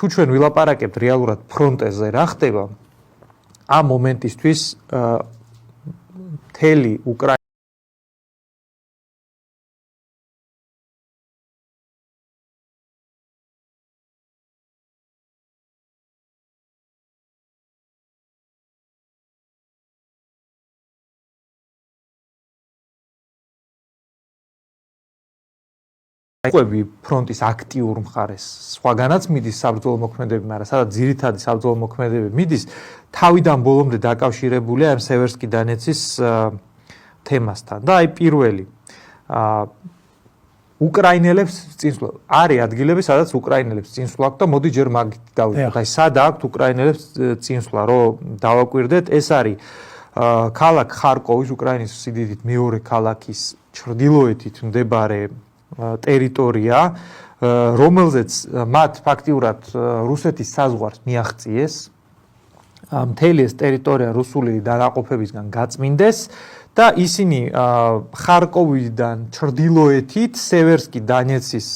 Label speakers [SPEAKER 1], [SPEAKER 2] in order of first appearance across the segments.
[SPEAKER 1] თუ ჩვენ ვილაპარაკებთ რეალურად ფრონტეზე რა ხდება, ამ მომენტისთვის მთელი უკრაინა ყვები ფრონტის აქტიურ მხარეს, სხვაგანაც მიდის საბრძოლო მოქმედებები, მაგრამ სადაც ძირითადი საბრძოლო მოქმედებები მიდის, თავიდან ბოლომდე დაკავშირებულია ამ სევერსკი დონეცის თემასთან. და აი პირველი უკრაინელებს წინსვლა არის ადგილები, სადაც უკრაინელებს წინსვლა აქვს და მოდი ჯერ მაგით დავიწყოთ. აი სად აქვს უკრაინელებს წინსვლა, რომ დავაკვირდეთ, ეს არის ქალაქ ხარკოვის უკრაინის სიდიდით მეორე ქალაქის ჩრდილოეთით მდებარე ტერიტორია, რომელზეც მათ ფაქტიურად რუსეთის საზღვარს მიაღწიეს, მთელი ეს ტერიტორია რუსული დანაყოფებისგან გაწმინდეს და ისინი ხარკოვიდან ჩრდილოეთით სევერსკი დონეცის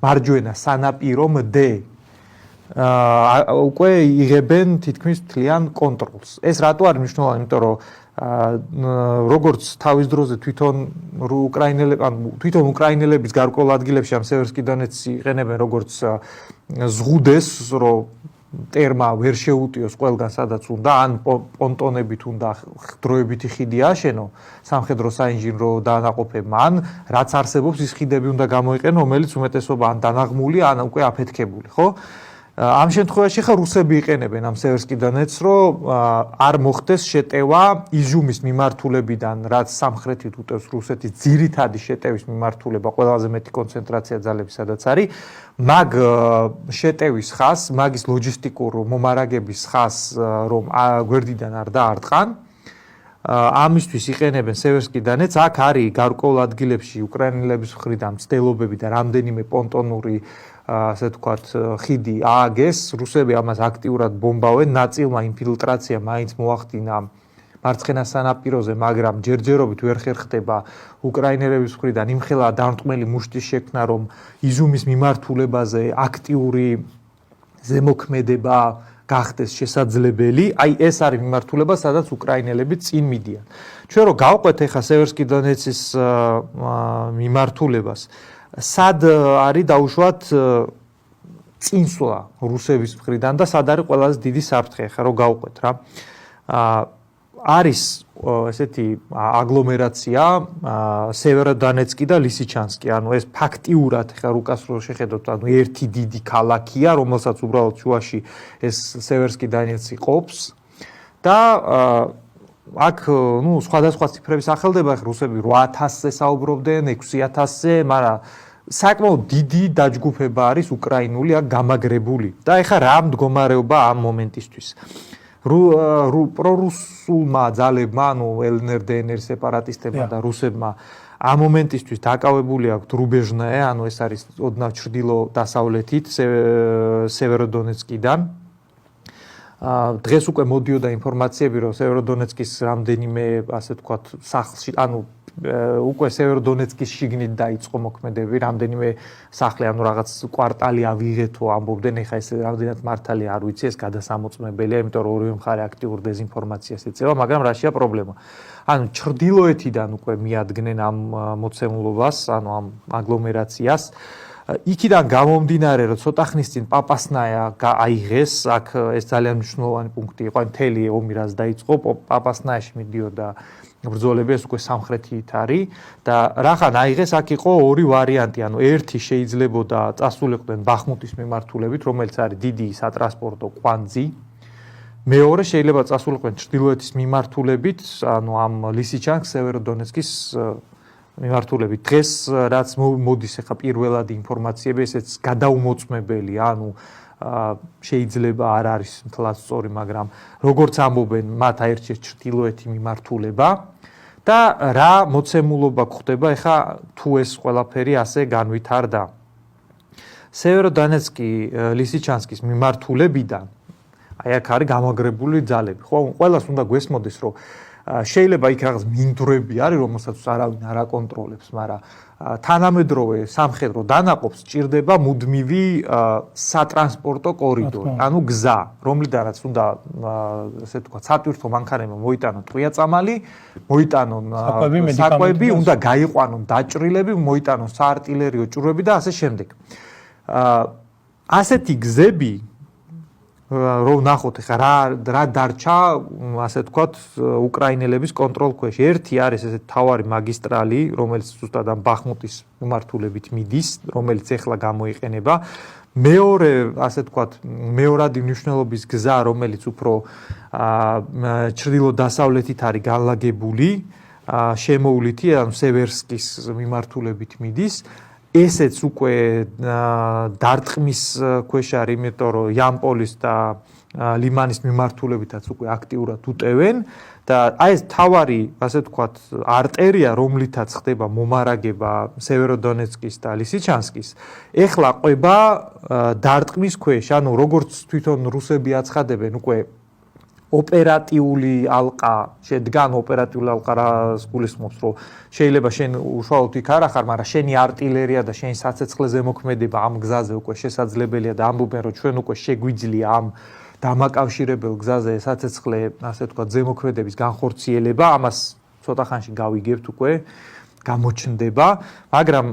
[SPEAKER 1] მარჯვენა სანაპირომდე უკვე იღებენ თითქმის მთლიან კონტროლს. ეს რატო არის მნიშვნელოვანი? იმიტომ რომ როგორც თავის დროზე თვითონ უკრაინელების გარკვეულ ადგილებში ამ სევერსკი დონეცი იყენებენ როგორც ზღუდეს, რომ ტერმა ვერ შეუტიოს ყველგან სადაც უნდა, ან პონტონებით უნდა დროებითი ხიდი აშენო სამხედრო საინჟინრო დანაყოფებმა, ან რაც არსებობს ის ხიდები უნდა გამოიყენო, რომელიც უმეტესობა ან დანაღმული, ან უკვე აფეთქებული, ხო? ამ შემთხვევაში ხა რუსები იყენებენ ამ სევერსკი დონეცს, რომ არ მოხდეს შეტევა იზიუმის მიმართულებიდან, რაც სამხრეთით უტევს რუსეთის ძირითადი შეტევის მიმართულება, ყველაზე მეტი კონცენტრაცია ძალების სადაც არის, მაგ შეტევის ხაზს, მაგის ლოჯისტიკურ მომარაგების ხაზს, რომ გვერდიდან არ დაარტყან, ამისთვის იყენებენ სევერსკი დონეცს. აქ არის გარკვეულ ადგილებში უკრაინელების მხრიდან მცდელობები და რამდენიმე პონტონური ასე ვთქვათ, ხიდი ააგეს, რუსები ამას აქტიურად ბომბავენ, ნაწილმა ინფილტრაცია მაინც მოახდინა მარცხენა სანაპიროზე, მაგრამ ჯერჯერობით ვერ ხერხდება უკრაინელების მხრიდან იმხელა დამრტყმელი მუშტის შექმნა, რომ იზიუმის მიმართულებაზე აქტიური ზემოქმედება გახდეს შესაძლებელი. აი ეს არის მიმართულება, სადაც უკრაინელები წინ მიდიან. ჩვენ რო გავყვეთ ახლა სევერსკი დონეცის მიმართულებას, სად არის დაუშვათ წინსვლა რუსების მხრიდან და სად არის ყველაზე დიდი საფრთხე, ხა რო გავყვეთ რა. არის ესეთი აგლომერაცია სევეროდონეცკი და ლისიჩანსკი, ანუ ეს ფაქტიურად ხა რუკას რო შეხედოთ, ანუ ერთი დიდი ქალაქია, რომელსაც უბრალოდ შუაში ეს სევერსკი დონეცი ყოფს და აქ სხვადასხვა ციფრები სახელდება, რუსები 8000-ზე საუბრობდნენ, 6000-ზე, მაგრამ საკმაოდ დიდი დაჯგუფება არის უკრაინული აქ გამაგრებული. და ეხლა რა მდგომარეობა ამ მომენტისთვის? პრორუსულმა ძალებმა, ანუ LNR-DNR სეპარატისტებმა და რუსებმა ამ მომენტისთვის დაკავებული აქვთ რუბეჟნაე, ანუ ეს არის ოდნავ ჩრდილო-დასავლეთით სევეროდონეცკიდან. დღეს უკვე მოდიოდა ინფორმაციები, რომ სევეროდონეცკის რამდენიმე, ასე ვთქვათ, სახლში, ანუ უკვე სევეროდონეცკის შიგნით დაიწყო მოქმედებები, რამდენიმე სახლი, ანუ რაღაც კვარტალი ავიღეთო ამბობდნენ, ეხლა ეს რამდენად მართალია არ ვიცი, ეს გადასამოწმებელია, იმიტომ რომ ორივე მხარე აქტიურ დეზინფორმაციას ეწევა, მაგრამ რაშია პრობლემა? ანუ ჩრდილოეთიდან უკვე მიადგნენ ამ მოცემულობას, ანუ ამ აგლომერაციას. იქიდან გამომდინარე, რომ ცოტა ხნის წინ პაპასნაია აიღეს, აქ ეს ძალიან მნიშვნელოვანი პუნქტი იყო, მთელი ომი რაც დაიწყო, პაპასნაიაში მიდიოდა ბრძოლები, ეს უკვე სამხრეთით არის და რახან აიღეს, აქ იყო ორი ვარიანტი, ანუ ერთი შეიძლებოდა წასულიყვნენ ბახმუტის მიმართულებით, რომელიც არის დიდი სატრანსპორტო კვანძი. მეორე შეიძლება წასულიყვნენ ჩრდილოეთის მიმართულებით, ანუ ამ ლისიჩანსკ, სევეროდონეცკის მიმართულებით. დღეს რაც მოდის ახლა პირველადი ინფორმაციები, ესეც გადაუმოწმებელია, ანუ შეიძლება არ არის მთლად სწორი, მაგრამ როგორც ამბობენ, მათ აირჩიეს ჩრდილოეთი მიმართულება და რა მოცემულობა გვხდება ახლა თუ ეს ყველაფერი ასე განვითარდა. სევეროდონეცკი ლისიჩანსკის მიმართულებიდან აი აქ არის გამაგრებული ძალები. ხო, ყველას უნდა გვესმოდეს, რომ შეიძლება იქ რაღაც მინდვრები არის, რომელსაც არავინ არ აკონტროლებს, მაგრამ თანამედროვე სამხედრო დანაყოფს სჭირდება მუდმივი სატრანსპორტო კორიდორი, ანუ გზა, რომლიდანაც უნდა ასე ვთქვათ, სატვირთო მანქანებმა მოიტანონ ტყვია-წამალი, მოიტანონ საკვები, უნდა გაიყვანონ დაჭრილები, მოიტანონ საარტილერიო ჭურვები და ასე შემდეგ. ასეთი გზები რომ ნახოთ რა დარჩა, ასე ვთქვათ, უკრაინელების კონტროლ ქვეშ. ერთი არის ესეთი თავარი მაგისტრალი, რომელიც ზუსტად ამ ბახმუტის მიმართულებით მიდის, რომელიც ეხლა გამოიყენება. მეორე, ასე ვთქვათ, მეორადი მნიშვნელობის გზა, რომელიც უფრო ჩრდილო-დასავლეთით არის განლაგებული, შემოვლითი, ანუ სევერსკის მიმართულებით მიდის. ესეც უკვე დარტყმის ქვეშ არის, იმიტომ რომ იამპოლის და ლიმანის მიმართულებითაც უკვე აქტიურად უტევენ და აი ეს თავარი, ასე ვთქვათ, არტერია, რომლითაც ხდება მომარაგება სევეროდონეცკის და ლისიჩანსკის, ეხლა ყვება დარტყმის ქვეშ, ანუ როგორც თვითონ რუსები აცხადებენ, უკვე ოპერატიული ალყა შედგან, ოპერატიული ალყა რას გულისხმობს, რომ შეიძლება შენ უშუალოდ იქ არ ახარ, მაგრამ შენი არტილერია და შენი საცეცხლე ზემოქმედება ამ გზაზე უკვე შესაძლებელია და ამბობენ, რომ ჩვენ უკვე შეგვიძლია ამ დამაკავშირებელ გზაზე საცეცხლე, ასე ვთქვათ, ზემოქმედების განხორციელება, ამას ცოტა ხანში გავიგებთ უკვე, გამოჩნდება, მაგრამ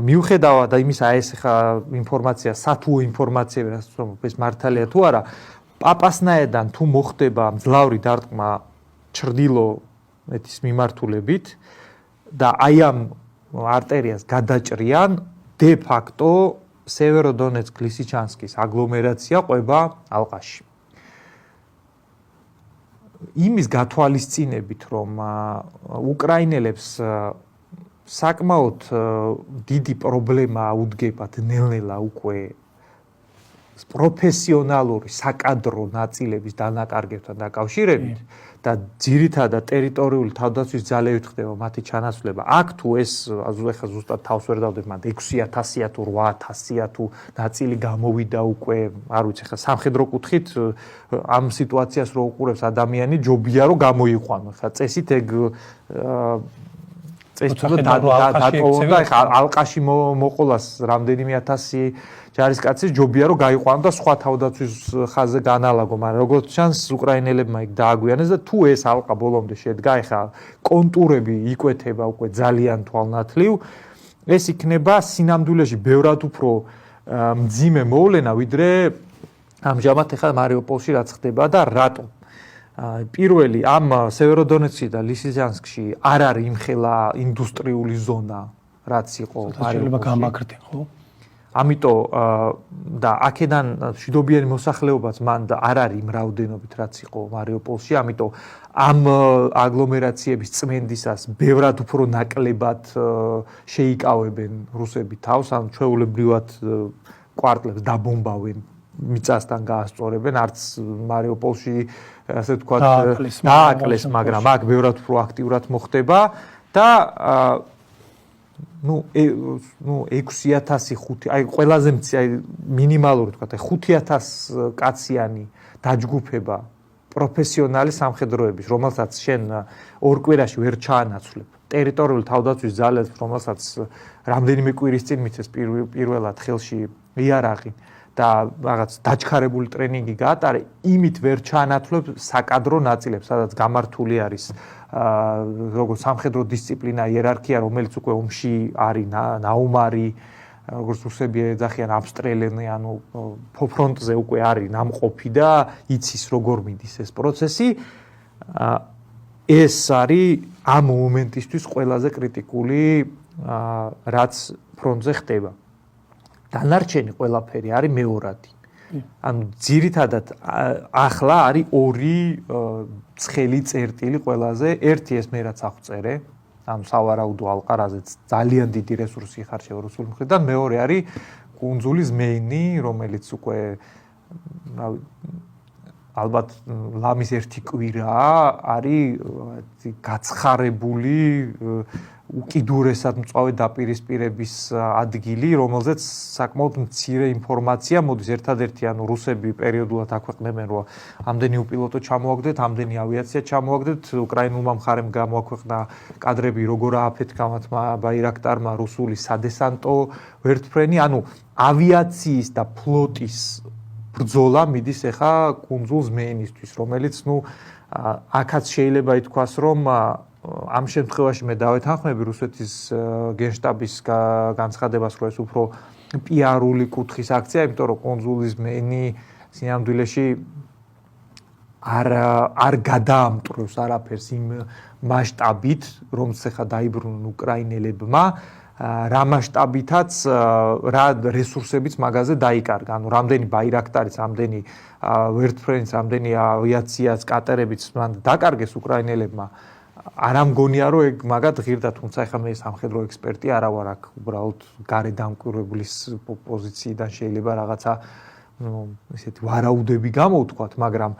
[SPEAKER 1] მიუხედავად იმისა, ეს ხა ინფორმაცია, სათუო ინფორმაციები, რაც ეს მართალია თუ არა, პაპასნაედან თუ მოხდება მძლავრი დარტყმა ჩრდილოეთის მიმართულებით და აი ამ არტერიას გადაჭრიან, de facto სევეროდონეცკ-ლისიჩანსკის აგლომერაცია ყვება ალყაში. იმის გათვალისწინებით, რომ უკრაინელებს საკმაოდ დიდი პრობლემა უდგებათ ნელ-ნელა უკვე პროფესიონალური საკადრო ნაწილების დანაკარგებთან დაკავშირებით და ძირითადად ტერიტორიული თავდაცვის ძალებით ხდება მათი ჩანაცვლება. აქ თუ ეს ახლა ზუსტად თავს ვერ დავდებ, მაგრამ 6000-ია თუ 8000-ია თუ ნაწილი გამოვიდა უკვე, არ ვიცი, ხა სამხედრო კუთხით ამ სიტუაციას რო უყურებს ადამიანი, ჯობია რომ გამოიყვანო. ხა წესით ეგ წესით დატოვონ და ხა ალყაში მოყოლას რამდენიმე ათასი ჯარისკაცის ჯობია რომ გაიყვანო და სხვა თავდაცვის ხაზზე განალაგო, მაგრამ როგორც ჩანს უკრაინელებმა იქ დააგვიანეს და თუ ეს ალყა ბოლომდე შედგა, ეხა კონტურები იკვეთება უკვე ძალიან თვალნათლივ, ეს იქნება სინამდვილეში ბევრად უფრო მძიმე მოვლენა, ვიდრე ამჟამად ეხა მარიუპოლში რაც ხდება და რატომ. პირველი, ამ სევეროდონეცკში და ლისიჩანსკში არ არის იმხელა ინდუსტრიული ზონა, რაც იყო
[SPEAKER 2] შეიძლება გამაგრდნენ, ხო?
[SPEAKER 1] ამიტომ და აქედან მშვიდობიანი მოსახლეობაც მან არ არის იმ რაოდენობით, რაც იყო მარიუპოლში, ამიტომ ამ აგლომერაციების წმენდისას ბევრად უფრო ნაკლებად შეიკავებენ რუსები თავს, ან ჩვეულებრივად კვარტლებს დაბომბავენ, მიწასთან გაასწორებენ, არც მარიუპოლში, ასე ვთქვათ, დააკლეს, მაგრამ აქ ბევრად უფრო აქტიურად მოხდება და ну 6005, აი ყველაზე მინიმალური თქვა, 5000 კაციანი დაჯგუფება პროფესიონალი სამხედროების, რომელსაც შენ ორ კვირაში ვერ ჩაანაცვლებ. ტერიტორიული თავდაცვის ძალებს, რომელსაც რამდენიმე კვირის წინ მიცეს პირველად ხელში იარაღი და რაღაც დაჩქარებული ტრენინგი გაატარე, იმით ვერ ჩაანაცვლებ საკადრო ნაწილებს, სადაც გამართული არის როგორც სამხედრო დისციპლინა, იერარქია, რომელიც უკვე ომში არის ნაუმარი, როგორც რუსები ეძახიან აბსტრელენი, ანუ ფრონტზე უკვე არის ნამყოფი და იცის როგორ მიდის ეს პროცესი. ეს არის ამ მომენტისთვის ყველაზე კრიტიკული, რაც ფრონტზე ხდება. დანარჩენი ყველაფერი არის მეორადი. ანუ ძირითადად ახლა არის ორი ცხელი წერტილი ყველაზე, ერთი ეს მე რაც აღწერე, ანუ სავარაუდო ალყა, რაზეც ძალიან დიდი რესურსი იხარჯება რუსული მხრიდან, მეორე არის კუნძული ზმეინი, რომელიც უკვე ალბათ ლამის ერთი კვირა არის გაცხარებული უკიდურესად მწვავე დაპირისპირების ადგილი, რომელზეც საკმაოდ მცირე ინფორმაცია მოდის. ერთადერთი რუსები პერიოდულად აქვეყნებენ, რომ ამდენი უპილოტო ჩამოაგდეთ, ამდენი ავიაცია ჩამოაგდეთ, უკრაინულმა მხარემ გამოაქვეყნა კადრები, როგორ ააფეთქა მათმა ბაირაქტარმა რუსული სადესანტო ვერტმფრენი, ავიაციის და ფლოტის ბრძოლა მიდის ახლა კუნძულ ზმეინისთვის, რომელიც აქაც შეიძლება ითქვას, რომ ამ შემთხვევაში მე დავეთანხმები რუსეთის გენშტაბის განცხადებას, რომ ეს უფრო პიარული კუთხის აქცია, იმიტომ რომ კუნძული ზმენი სინამდვილეში არ გადაამტვრევს არაფერს იმ მასშტაბით, რომც ახლა დაიბრუნონ უკრაინელებმა, რა მასშტაბითაც რა რესურსებიც მაგაზე დაიკარგა. რამდენი ბაირაქტარიც, რამდენი ვერტმფრენიც, რამდენი ავიაციაც, კატერებიც მან დაკარგეს უკრაინელებმა. არ ამგონია რომ ეგ მაგათ ღირდა, თუმცა ახლა მე სამხედრო ექსპერტი არა ვარ, აქ უბრალოდ გარე დამკვირვებლის პოზიციიდან შეიძლება რაღაცა ესეთი ვარაუდები გამოვთქვათ, მაგრამ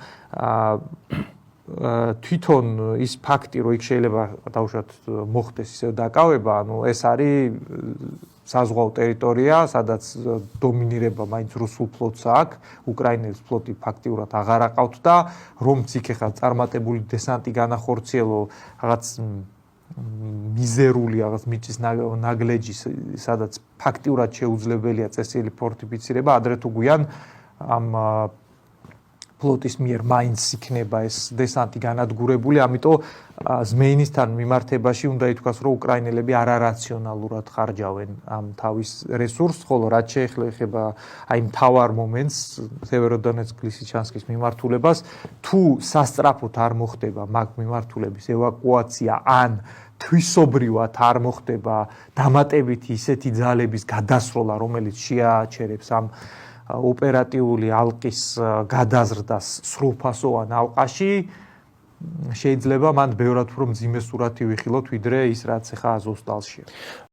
[SPEAKER 1] თვითონ ის ფაქტი, რომ იქ შეიძლება დაუშვათ მოხდეს ისე დაკავება, ეს არის საზღვაო ტერიტორია, სადაც დომინირება მაინც რუსულ ფლოტს აქვს, უკრაინელის ფლოტი ფაქტიურად აღარ აყავთ და რომც იქ ახლა წარმატებული დესანტი განახორციელო, რაღაც მიზერული რაღაც მიწის ნაგლეჯი, სადაც ფაქტიურად შეუძლებელია წესიერი ფორტიფიცირება, ადრე თუ გვიან ამ ფლოტის მიერ მაინც იქნება ეს დესანტი განადგურებული, ამიტომ ზმეინისთან მიმართებაში უნდა ითქვას, რომ უკრაინელები არარაციონალურად ხარჯავენ ამ თავის რესურსს, ხოლო რაც შეეხება აი მთავარ მომენტს, სევეროდონეცკ ლისიჩანსკის მიმართულებას, თუ სასწრაფოდ არ მოხდება მაგ მიმართულების ევაკუაცია, ან თვისობრივად არ მოხდება დამატებითი ისეთი ძალების გადასროლა, რომელიც შეაჩერებს ამ ოპერატიული ალყის გადაზრდას სრულფასოვან ალყაში, შეიძლება მან ბევრად უფრო მძიმე სურათი ვიხილოთ, ვიდრე ის რაც ახლა აზოვსტალშია.